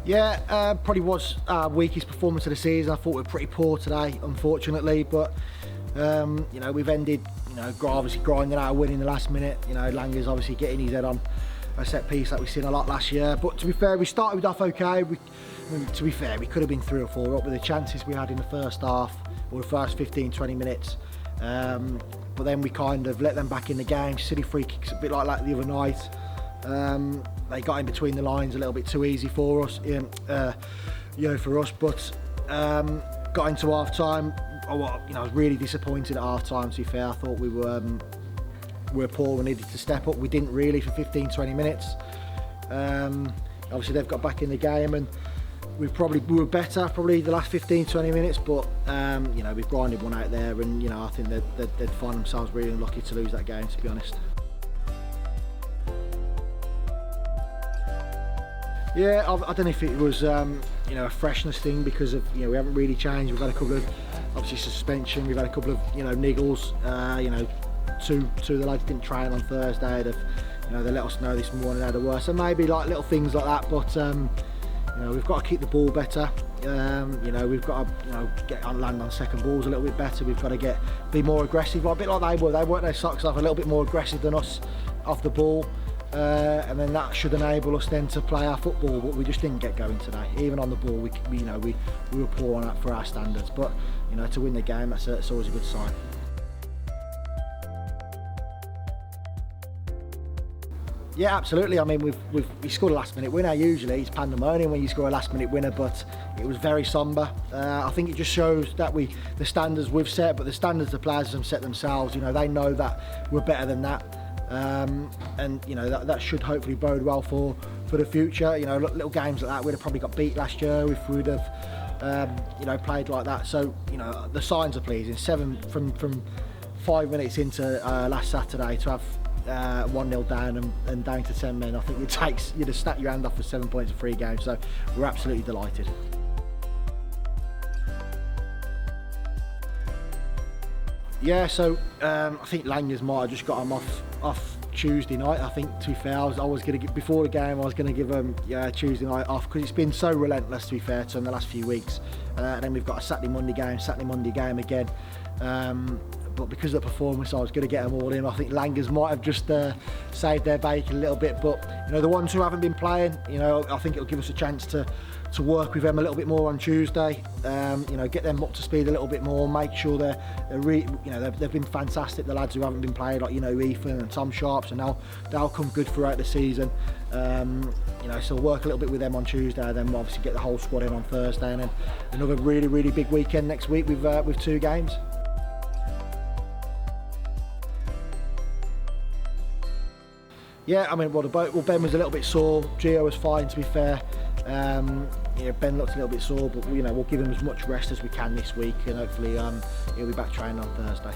Yeah, probably was our weakest performance of the season. I thought we were pretty poor today, unfortunately, but you know, we've ended, you know, obviously grinding out a win in the last minute. You know, Langer's obviously getting his head on a set piece like we've seen a lot last year. But to be fair, we started off okay. I mean, to be fair, we could have been 3 or 4 up with the chances we had in the first half or the first 15-20 minutes. But then we kind of let them back in the game. Silly free kicks, a bit like the other night. They got in between the lines a little bit too easy for us, you know, for us. But got into half time. You know, I was really disappointed at half time. To be fair, I thought we were poor. We needed to step up. We didn't really for 15-20 minutes. Obviously, they've got back in the game, and we were better probably the last 15-20 minutes. But you know, we've grinded one out there, and you know, I think they'd find themselves really unlucky to lose that game, to be honest. Yeah, I don't know if it was you know, a freshness thing because of, you know, we haven't really changed. We've had a couple of obviously suspension. We've had a couple of, you know, niggles. You know, two of the lads didn't train on Thursday. You know, they let us know this morning how they were. So maybe like little things like that. But you know, we've got to keep the ball better. You know, we've got to, you know, get on land on second balls a little bit better. We've got to be more aggressive, a bit like they were. They worked their socks off, a little bit more aggressive than us off the ball. And then that should enable us then to play our football, but we just didn't get going today. Even on the ball, we you know, we were poor on that for our standards. But you know, to win the game, that's always a good sign. Yeah, absolutely. I mean, we scored a last-minute winner. Usually, it's pandemonium when you score a last-minute winner, but it was very sombre. I think it just shows that the standards we've set, but the standards the players have set themselves. You know, they know that we're better than that. And you know, that should hopefully bode well for the future. You know, little games like that, we'd have probably got beat last year if we'd have you know, played like that. So you know, the signs are pleasing. 7 from 5 minutes into last Saturday to have 1-0 down and down to 10 men. I think you'd have snapped your hand off for 7 points in 3 games. So we're absolutely delighted. Yeah, so I think Langers might have just got him off Tuesday night. I think, to be fair, I was going to get, before the game, I was going to give him Tuesday night off because it's been so relentless, to be fair, to him the last few weeks. And then we've got a Saturday Monday game again. But because of the performance, I was going to get them all in. I think Langers might have just saved their bacon a little bit. But you know, the ones who haven't been playing, you know, I think it'll give us a chance to work with them a little bit more on Tuesday. You know, get them up to speed a little bit more. Make sure they've been fantastic. The lads who haven't been playing, like, you know, Ethan and Tom Sharps, and they'll come good throughout the season. You know, so we'll work a little bit with them on Tuesday. Then we'll obviously get the whole squad in on Thursday, and then another really big weekend next week with 2 games. Yeah, I mean, well, Ben was a little bit sore. Gio was fine, to be fair. You know, Ben looked a little bit sore, but you know, we'll give him as much rest as we can this week, and hopefully he'll be back training on Thursday.